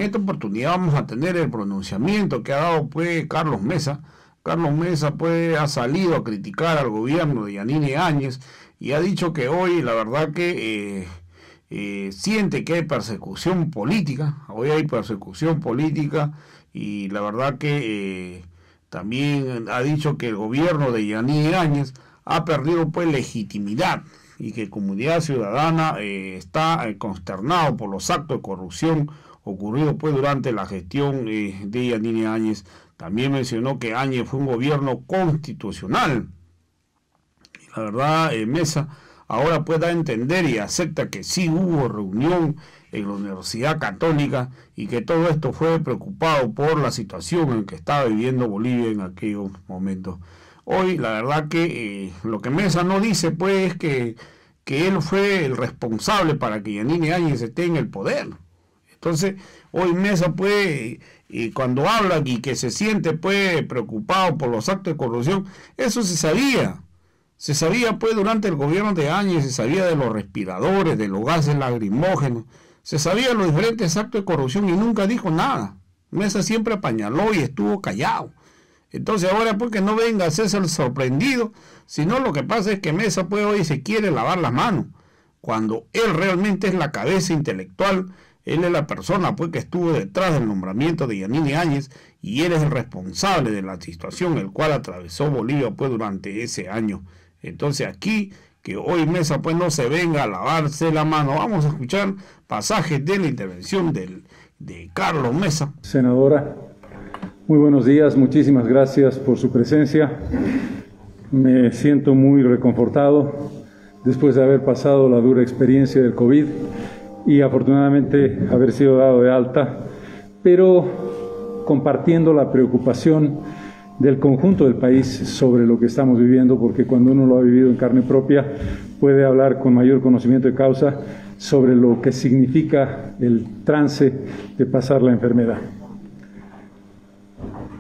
En esta oportunidad vamos a tener el pronunciamiento que ha dado pues Carlos Mesa. Carlos Mesa pues ha salido a criticar al gobierno de Yanine Áñez y ha dicho que hoy la verdad que siente que hay persecución política. Hoy hay persecución política y la verdad que también ha dicho que el gobierno de Yanine Áñez ha perdido pues legitimidad y que Comunidad Ciudadana está consternado por los actos de corrupción ocurrido pues durante la gestión de Yanine Áñez. También mencionó que Áñez fue un gobierno constitucional. Y la verdad, Mesa ahora puede entender y acepta que sí hubo reunión en la Universidad Católica y que todo esto fue preocupado por la situación en que estaba viviendo Bolivia en aquellos momentos. Hoy la verdad que lo que Mesa no dice pues es que él fue el responsable para que Yanine Áñez esté en el poder. Entonces, hoy Mesa pues, y cuando habla y que se siente pues preocupado por los actos de corrupción, eso se sabía. Se sabía pues durante el gobierno de Áñez, se sabía de los respiradores, de los gases lacrimógenos, se sabía los diferentes actos de corrupción y nunca dijo nada. Mesa siempre apañaló y estuvo callado. Entonces ahora pues que no venga a hacerse el sorprendido, sino lo que pasa es que Mesa pues hoy se quiere lavar las manos, cuando él realmente es la cabeza intelectual. Él es la persona pues que estuvo detrás del nombramiento de Yanine Áñez y él es el responsable de la situación el cual atravesó Bolivia pues durante ese año. Entonces aquí que hoy Mesa pues no se venga a lavarse la mano. Vamos a escuchar pasajes de la intervención de Carlos Mesa. Senadora, muy buenos días, muchísimas gracias por su presencia. Me siento muy reconfortado después de haber pasado la dura experiencia del COVID y afortunadamente haber sido dado de alta, pero compartiendo la preocupación del conjunto del país sobre lo que estamos viviendo, porque cuando uno lo ha vivido en carne propia puede hablar con mayor conocimiento de causa sobre lo que significa el trance de pasar la enfermedad.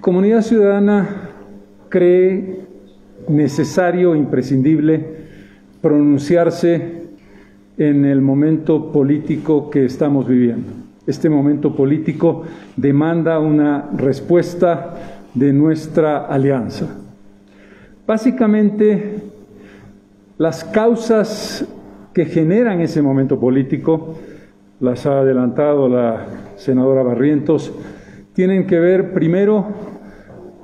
Comunidad Ciudadana cree necesario, imprescindible, pronunciarse en el momento político que estamos viviendo. Este momento político demanda una respuesta de nuestra alianza. Básicamente, las causas que generan ese momento político, las ha adelantado la senadora Barrientos, tienen que ver primero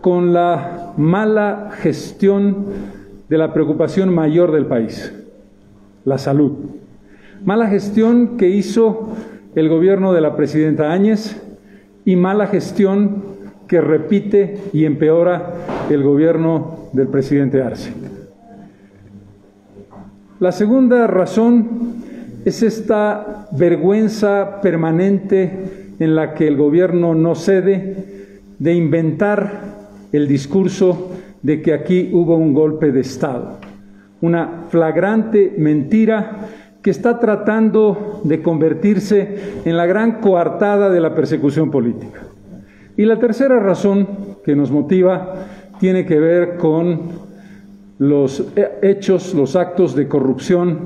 con la mala gestión de la preocupación mayor del país, la salud. Mala gestión que hizo el gobierno de la presidenta Áñez y mala gestión que repite y empeora el gobierno del presidente Arce. La segunda razón es esta vergüenza permanente en la que el gobierno no cede de inventar el discurso de que aquí hubo un golpe de Estado. Una flagrante mentira que está tratando de convertirse en la gran coartada de la persecución política. Y la tercera razón que nos motiva tiene que ver con los hechos, los actos de corrupción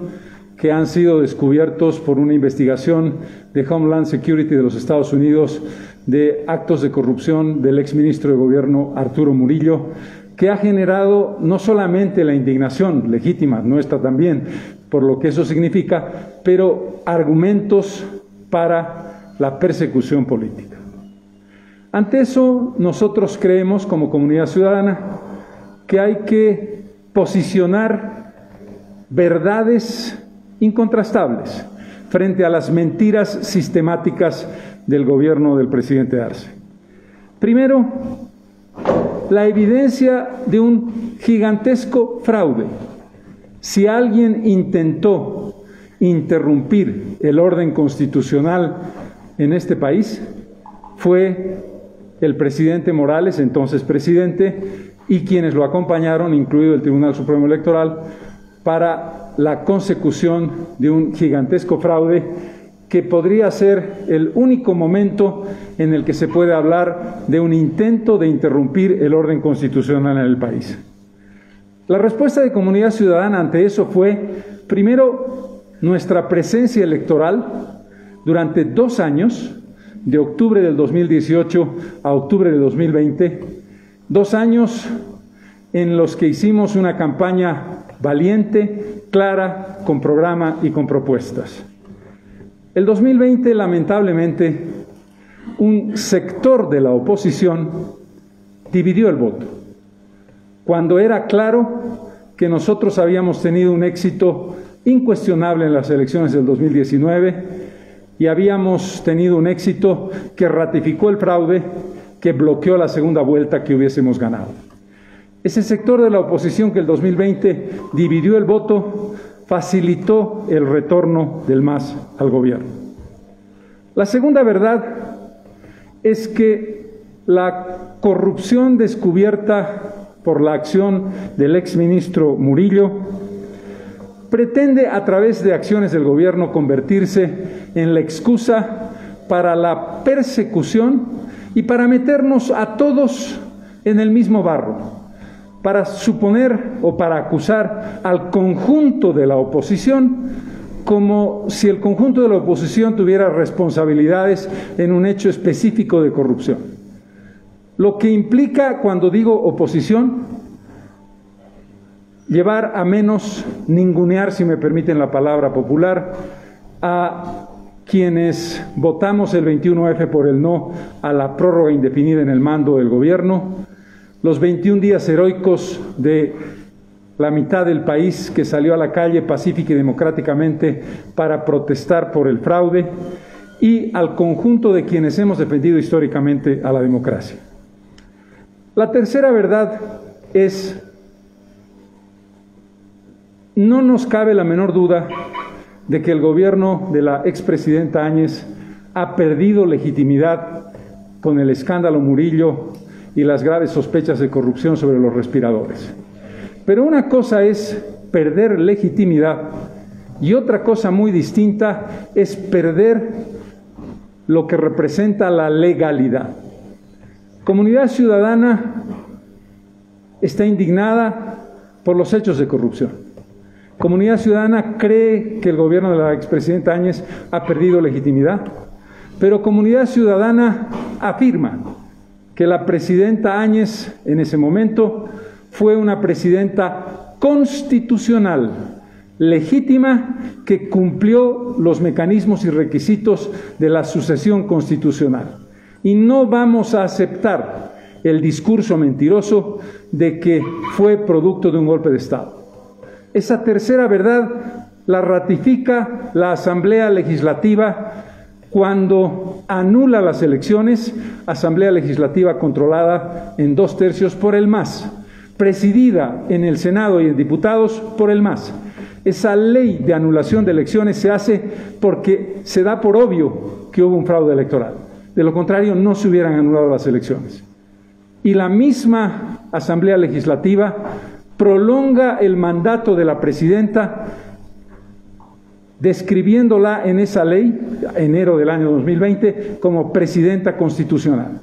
que han sido descubiertos por una investigación de Homeland Security de los Estados Unidos de actos de corrupción del exministro de Gobierno Arturo Murillo, que ha generado no solamente la indignación legítima, nuestra también, por lo que eso significa, pero argumentos para la persecución política. Ante eso, nosotros creemos como Comunidad Ciudadana que hay que posicionar verdades incontrastables frente a las mentiras sistemáticas del gobierno del presidente Arce. Primero, la evidencia de un gigantesco fraude. Si alguien intentó interrumpir el orden constitucional en este país, fue el presidente Morales, entonces presidente, y quienes lo acompañaron, incluido el Tribunal Supremo Electoral, para la consecución de un gigantesco fraude que podría ser el único momento en el que se puede hablar de un intento de interrumpir el orden constitucional en el país. La respuesta de Comunidad Ciudadana ante eso fue, primero, nuestra presencia electoral durante 2 años, de octubre del 2018 a octubre de 2020, 2 años en los que hicimos una campaña valiente, clara, con programa y con propuestas. El 2020, lamentablemente, un sector de la oposición dividió el voto, cuando era claro que nosotros habíamos tenido un éxito incuestionable en las elecciones del 2019 y habíamos tenido un éxito que ratificó el fraude, que bloqueó la segunda vuelta que hubiésemos ganado. Ese sector de la oposición que el 2020 dividió el voto facilitó el retorno del MAS al gobierno. La segunda verdad es que la corrupción descubierta por la acción del exministro Murillo pretende, a través de acciones del gobierno, convertirse en la excusa para la persecución y para meternos a todos en el mismo barro, para suponer o para acusar al conjunto de la oposición como si el conjunto de la oposición tuviera responsabilidades en un hecho específico de corrupción. Lo que implica, cuando digo oposición, llevar a menos, ningunear, si me permiten la palabra popular, a quienes votamos el 21F por el no a la prórroga indefinida en el mando del gobierno, los 21 días heroicos de la mitad del país que salió a la calle pacífica y democráticamente para protestar por el fraude, y al conjunto de quienes hemos defendido históricamente a la democracia. La tercera verdad es: no nos cabe la menor duda de que el gobierno de la expresidenta Áñez ha perdido legitimidad con el escándalo Murillo y las graves sospechas de corrupción sobre los respiradores. Pero una cosa es perder legitimidad y otra cosa muy distinta es perder lo que representa la legalidad. Comunidad Ciudadana está indignada por los hechos de corrupción. Comunidad Ciudadana cree que el gobierno de la expresidenta Áñez ha perdido legitimidad, pero Comunidad Ciudadana afirma que la presidenta Áñez en ese momento fue una presidenta constitucional, legítima, que cumplió los mecanismos y requisitos de la sucesión constitucional. Y no vamos a aceptar el discurso mentiroso de que fue producto de un golpe de Estado. Esa tercera verdad la ratifica la Asamblea Legislativa cuando anula las elecciones, Asamblea Legislativa controlada en 2/3 por el MAS, presidida en el Senado y en diputados por el MAS. Esa ley de anulación de elecciones se hace porque se da por obvio que hubo un fraude electoral. De lo contrario, no se hubieran anulado las elecciones. Y la misma Asamblea Legislativa prolonga el mandato de la presidenta, describiéndola en esa ley, enero del año 2020, como presidenta constitucional.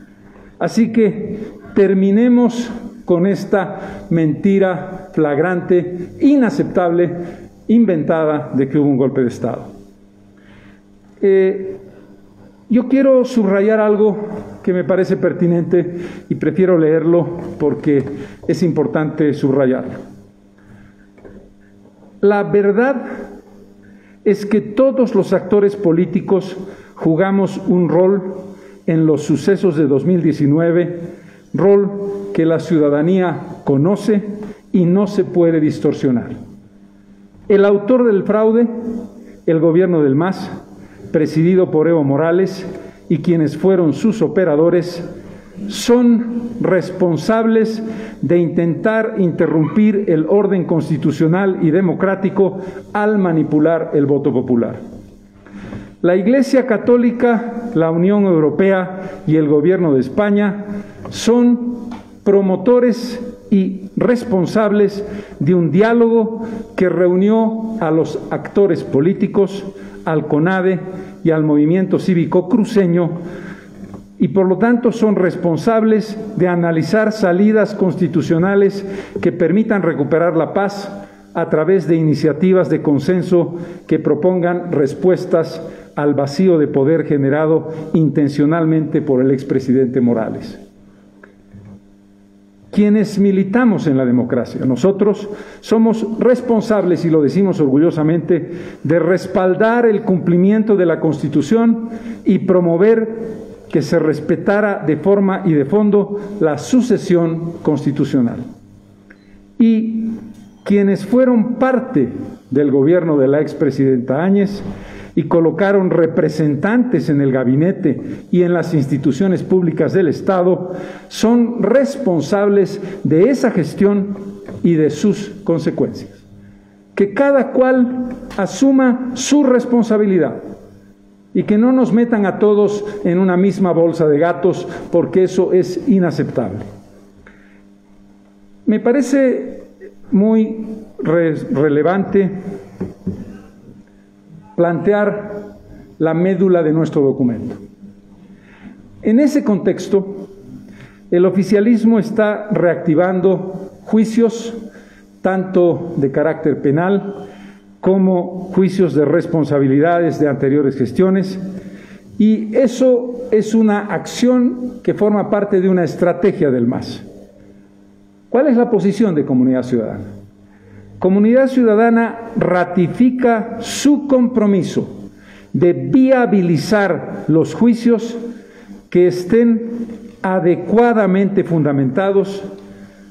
Así que terminemos con esta mentira flagrante, inaceptable, inventada de que hubo un golpe de Estado. Yo quiero subrayar algo que me parece pertinente y prefiero leerlo porque es importante subrayarlo. La verdad es que todos los actores políticos jugamos un rol en los sucesos de 2019, rol que la ciudadanía conoce y no se puede distorsionar. El autor del fraude, el gobierno del MAS, presidido por Evo Morales, y quienes fueron sus operadores, son responsables de intentar interrumpir el orden constitucional y democrático al manipular el voto popular. La Iglesia Católica, la Unión Europea y el Gobierno de España son promotores y responsables de un diálogo que reunió a los actores políticos, al CONADE y al movimiento cívico cruceño, y por lo tanto son responsables de analizar salidas constitucionales que permitan recuperar la paz a través de iniciativas de consenso que propongan respuestas al vacío de poder generado intencionalmente por el expresidente Morales. Quienes militamos en la democracia, nosotros somos responsables, y lo decimos orgullosamente, de respaldar el cumplimiento de la Constitución y promover que se respetara de forma y de fondo la sucesión constitucional. Y quienes fueron parte del gobierno de la expresidenta Áñez y colocaron representantes en el gabinete y en las instituciones públicas del Estado, son responsables de esa gestión y de sus consecuencias. Que cada cual asuma su responsabilidad y que no nos metan a todos en una misma bolsa de gatos, porque eso es inaceptable. Me parece muy relevante plantear la médula de nuestro documento. En ese contexto, el oficialismo está reactivando juicios, tanto de carácter penal como juicios de responsabilidades de anteriores gestiones, y eso es una acción que forma parte de una estrategia del MAS. ¿Cuál es la posición de Comunidad Ciudadana? Comunidad Ciudadana ratifica su compromiso de viabilizar los juicios que estén adecuadamente fundamentados,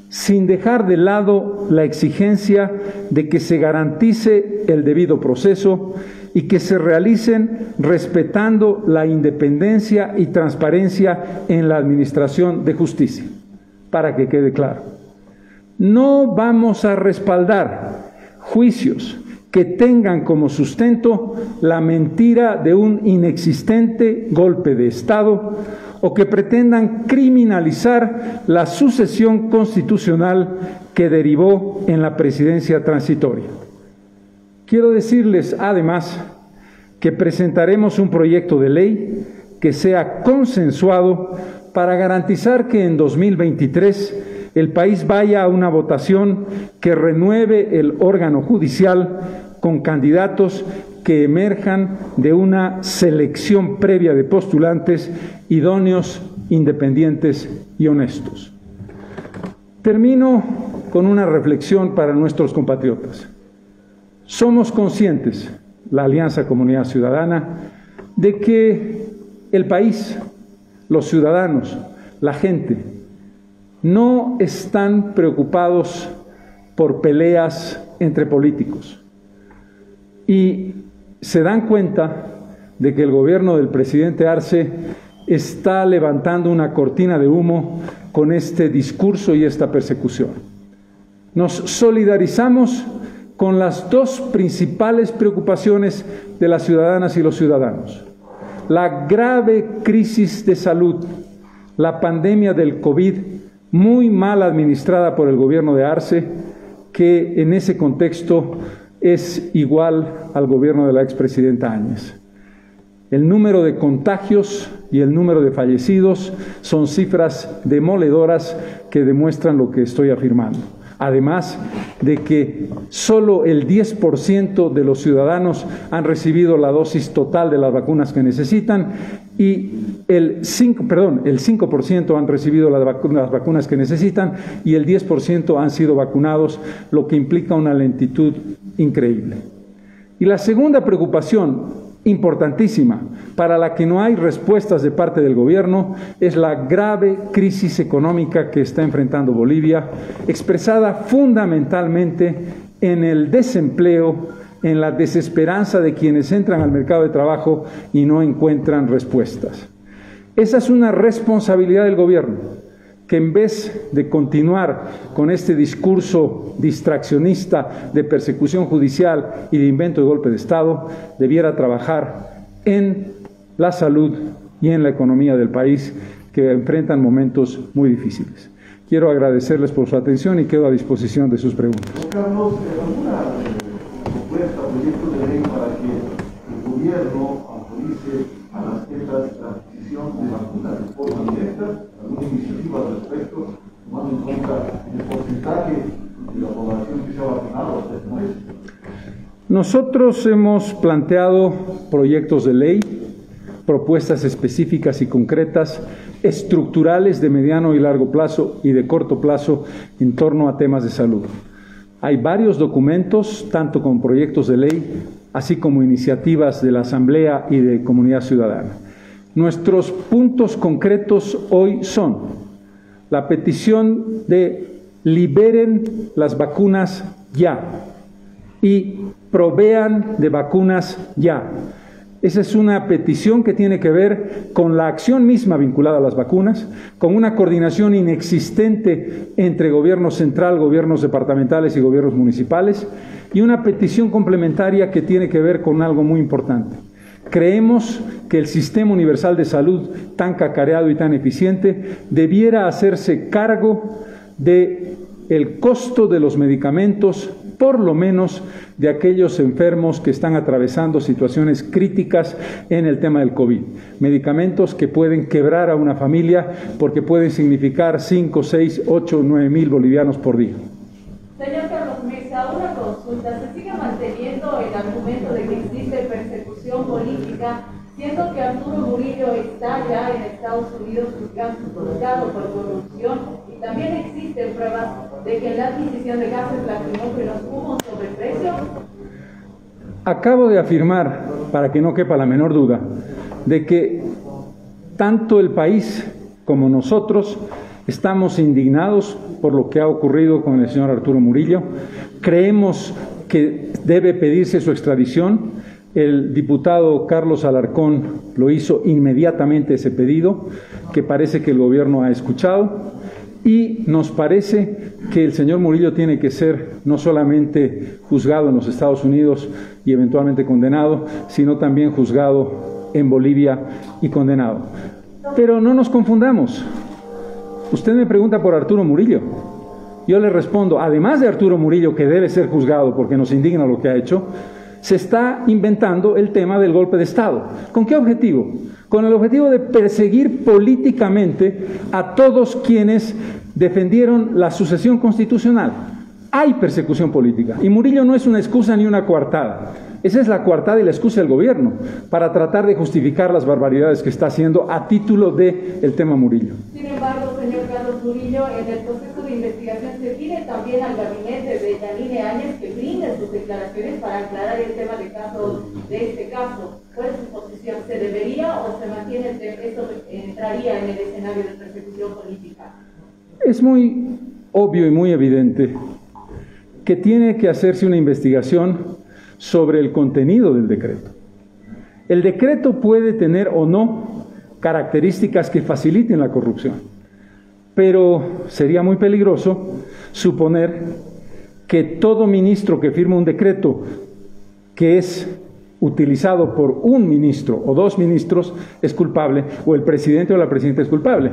sin dejar de lado la exigencia de que se garantice el debido proceso y que se realicen respetando la independencia y transparencia en la administración de justicia. Para que quede claro, no vamos a respaldar juicios que tengan como sustento la mentira de un inexistente golpe de Estado o que pretendan criminalizar la sucesión constitucional que derivó en la presidencia transitoria. Quiero decirles, además, que presentaremos un proyecto de ley que sea consensuado para garantizar que en 2023 el país vaya a una votación que renueve el órgano judicial con candidatos que emerjan de una selección previa de postulantes idóneos, independientes y honestos. Termino con una reflexión para nuestros compatriotas. Somos conscientes, la Alianza Comunidad Ciudadana, de que el país, los ciudadanos, la gente, no están preocupados por peleas entre políticos y se dan cuenta de que el gobierno del presidente Arce está levantando una cortina de humo con este discurso y esta persecución. Nos solidarizamos con las dos principales preocupaciones de las ciudadanas y los ciudadanos: la grave crisis de salud, la pandemia del COVID, muy mal administrada por el gobierno de Arce, que en ese contexto es igual al gobierno de la expresidenta Áñez. El número de contagios y el número de fallecidos son cifras demoledoras que demuestran lo que estoy afirmando. Además de que solo el 10% de los ciudadanos han recibido la dosis total de las vacunas que necesitan y el 5% han recibido las vacunas que necesitan y el 10% han sido vacunados, lo que implica una lentitud increíble. Y la segunda preocupación importantísima, para la que no hay respuestas de parte del gobierno, es la grave crisis económica que está enfrentando Bolivia, expresada fundamentalmente en el desempleo, en la desesperanza de quienes entran al mercado de trabajo y no encuentran respuestas. Esa es una responsabilidad del gobierno, que en vez de continuar con este discurso distraccionista de persecución judicial y de invento de golpe de Estado, debiera trabajar en la salud y en la economía del país, que enfrentan momentos muy difíciles. Quiero agradecerles por su atención y quedo a disposición de sus preguntas. Carlos, ¿alguna propuesta, proyecto de ley para que el gobierno autorice a las ETAs la adquisición de vacunas de forma directa? ¿Alguna iniciativa al respecto, tomando en cuenta el porcentaje de la población que se ha vacunado hasta este momento? Nosotros hemos planteado proyectos de ley, propuestas específicas y concretas, estructurales de mediano y largo plazo y de corto plazo en torno a temas de salud. Hay varios documentos, tanto con proyectos de ley, así como iniciativas de la Asamblea y de Comunidad Ciudadana. Nuestros puntos concretos hoy son la petición de liberen las vacunas ya y provean de vacunas ya. Esa es una petición que tiene que ver con la acción misma vinculada a las vacunas, con una coordinación inexistente entre gobierno central, gobiernos departamentales y gobiernos municipales, y una petición complementaria que tiene que ver con algo muy importante. Creemos que el Sistema Universal de Salud, tan cacareado y tan eficiente, debiera hacerse cargo del costo de los medicamentos, por lo menos de aquellos enfermos que están atravesando situaciones críticas en el tema del COVID. Medicamentos que pueden quebrar a una familia porque pueden significar 5, 6, 8, 9 mil bolivianos por día. Señor Carlos Mesa, una consulta. ¿Se sigue manteniendo el argumento de que existe persecución política, siendo que Arturo Murillo está ya en Estados Unidos juzgado por corrupción? Y también existen pruebas de que en la adquisición de gases lacrimógenos hubo un sobreprecio. Acabo de afirmar, para que no quepa la menor duda, de que tanto el país como nosotros estamos indignados por lo que ha ocurrido con el señor Arturo Murillo. Creemos que debe pedirse su extradición. El diputado Carlos Alarcón lo hizo inmediatamente ese pedido, que parece que el gobierno ha escuchado. Y nos parece que el señor Murillo tiene que ser no solamente juzgado en los Estados Unidos y eventualmente condenado, sino también juzgado en Bolivia y condenado. Pero no nos confundamos. Usted me pregunta por Arturo Murillo. Yo le respondo, además de Arturo Murillo, que debe ser juzgado porque nos indigna lo que ha hecho, se está inventando el tema del golpe de Estado. ¿Con qué objetivo? Con el objetivo de perseguir políticamente a todos quienes defendieron la sucesión constitucional. Hay persecución política y Murillo no es una excusa ni una coartada. Esa es la coartada y la excusa del gobierno para tratar de justificar las barbaridades que está haciendo a título del tema Murillo. Sin embargo, señor Carlos Murillo, en el proceso de investigación se pide también al gabinete de Yanine Áñez que brinde sus declaraciones para aclarar el tema de este caso. ¿Cuál es su posición? ¿Se debería o se mantiene esto entraría en el escenario de persecución política? Es muy obvio y muy evidente que tiene que hacerse una investigación sobre el contenido del decreto. El decreto puede tener o no características que faciliten la corrupción, pero sería muy peligroso suponer que todo ministro que firma un decreto que es utilizado por un ministro o dos ministros es culpable, o el presidente o la presidenta es culpable.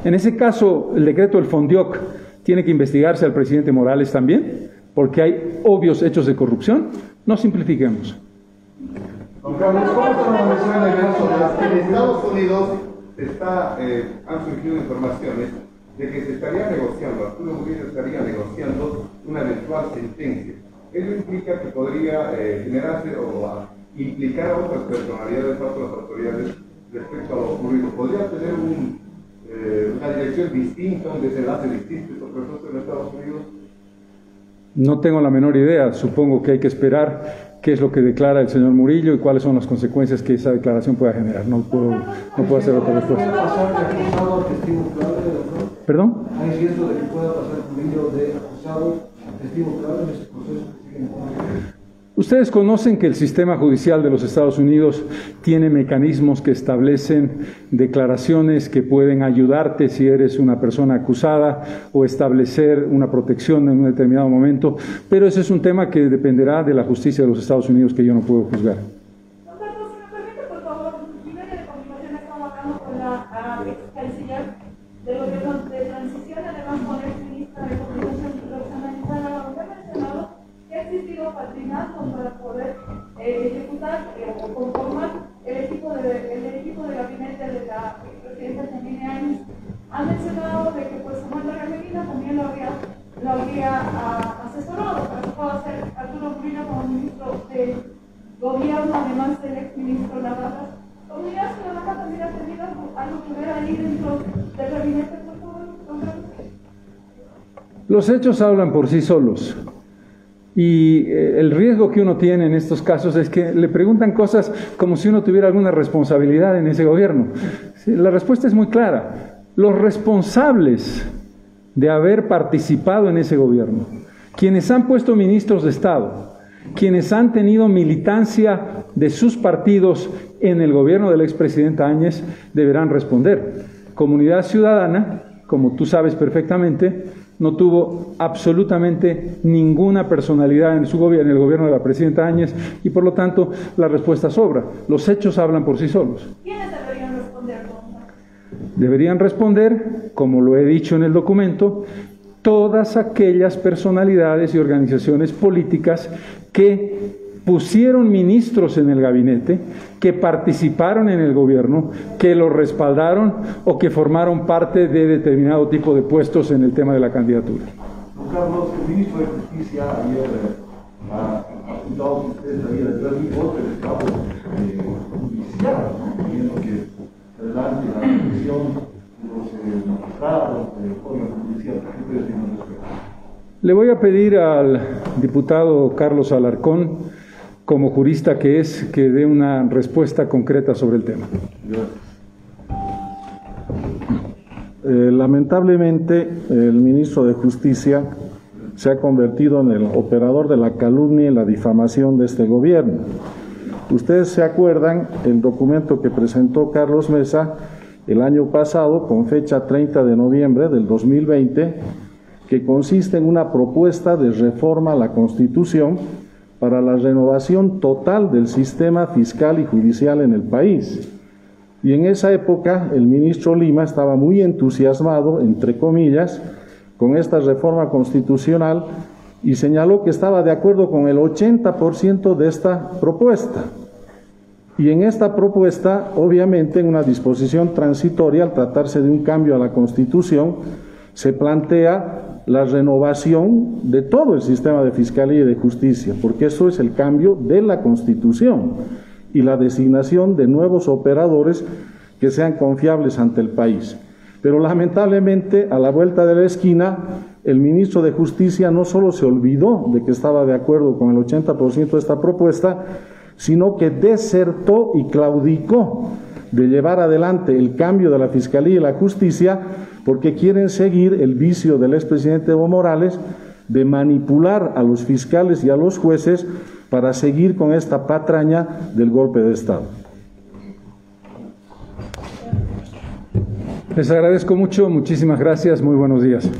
En ese caso, el decreto del Fondioc tiene que investigarse al presidente Morales también, porque hay obvios hechos de corrupción. No simplifiquemos. Don Carlos, ¿cómo se menciona el caso de en Estados Unidos han surgido informaciones de que se estaría negociando, Arturo Murillo estaría negociando una eventual sentencia? Ello implica que podría generarse o implicar a otras personalidades, a otras autoridades respecto a lo ocurrido. ¿Podría tener una dirección distinta, un desenlace distinto estos procesos en Estados Unidos? No tengo la menor idea. Supongo que hay que esperar qué es lo que declara el señor Murillo y cuáles son las consecuencias que esa declaración pueda generar. No puedo hacer otra respuesta. ¿Puede pasar de acusado a testigo clave, doctor? ¿Perdón? ¿Hay riesgo de que pueda pasar Murillo de acusado a testigo clave en ese proceso que siguen? Ustedes conocen que el sistema judicial de los Estados Unidos tiene mecanismos que establecen declaraciones que pueden ayudarte si eres una persona acusada o establecer una protección en un determinado momento, pero ese es un tema que dependerá de la justicia de los Estados Unidos que yo no puedo juzgar. Don Carlos, si me permite, por favor, primero de continuación estamos hablando con la ex canciller del gobierno de transición, además con el ministro de Comunicación Internacional, donde ha mencionado que ha existido patrinazgo para poder ejecutar o conformar el equipo de gabinete de la presidenta Yanine Áñez. Ha mencionado de que pues Samantha Medina también lo había asesorado para que pueda ser Arturo Murillo como ministro miembros del gabinete, por favor, don Carlos? Los hechos hablan por sí solos. Y el riesgo que uno tiene en estos casos es que le preguntan cosas como si uno tuviera alguna responsabilidad en ese gobierno. Sí, la respuesta es muy clara. Los responsables de haber participado en ese gobierno, quienes han puesto ministros de Estado, quienes han tenido militancia de sus partidos en el gobierno del expresidente Áñez, deberán responder. Comunidad Ciudadana, como tú sabes perfectamente, no tuvo absolutamente ninguna personalidad en su gobierno, en el gobierno de la presidenta Áñez, y por lo tanto la respuesta sobra. Los hechos hablan por sí solos. ¿Quiénes deberían responder, don Carlos? Deberían responder, como lo he dicho en el documento, todas aquellas personalidades y organizaciones políticas que pusieron ministros en el gabinete, que participaron en el gobierno, que lo respaldaron o que formaron parte de determinado tipo de puestos en el tema de la candidatura. Don Carlos, el ministro de Justicia ayer ha apuntado que ustedes habían detrás de un golpe de Estado judicial, ¿no? Viendo que adelante la presión de los magistrados, del Código Judicial. ¿Qué ustedes tienen al respecto? Le voy a pedir al diputado Carlos Alarcón, como jurista que es, que dé una respuesta concreta sobre el tema. Lamentablemente, el ministro de Justicia se ha convertido en el operador de la calumnia y la difamación de este gobierno. Ustedes se acuerdan el documento que presentó Carlos Mesa el año pasado, con fecha 30 de noviembre del 2020, que consiste en una propuesta de reforma a la Constitución para la renovación total del sistema fiscal y judicial en el país. Y en esa época el ministro Lima estaba muy entusiasmado, entre comillas, con esta reforma constitucional y señaló que estaba de acuerdo con el 80% de esta propuesta. Y en esta propuesta, obviamente, en una disposición transitoria, al tratarse de un cambio a la Constitución, se plantea la renovación de todo el sistema de fiscalía y de justicia, porque eso es el cambio de la Constitución y la designación de nuevos operadores que sean confiables ante el país. Pero lamentablemente, a la vuelta de la esquina, el ministro de Justicia no solo se olvidó de que estaba de acuerdo con el 80% de esta propuesta, sino que desertó y claudicó de llevar adelante el cambio de la Fiscalía y la Justicia, porque quieren seguir el vicio del expresidente Evo Morales de manipular a los fiscales y a los jueces para seguir con esta patraña del golpe de Estado. Les agradezco mucho, muchísimas gracias, muy buenos días.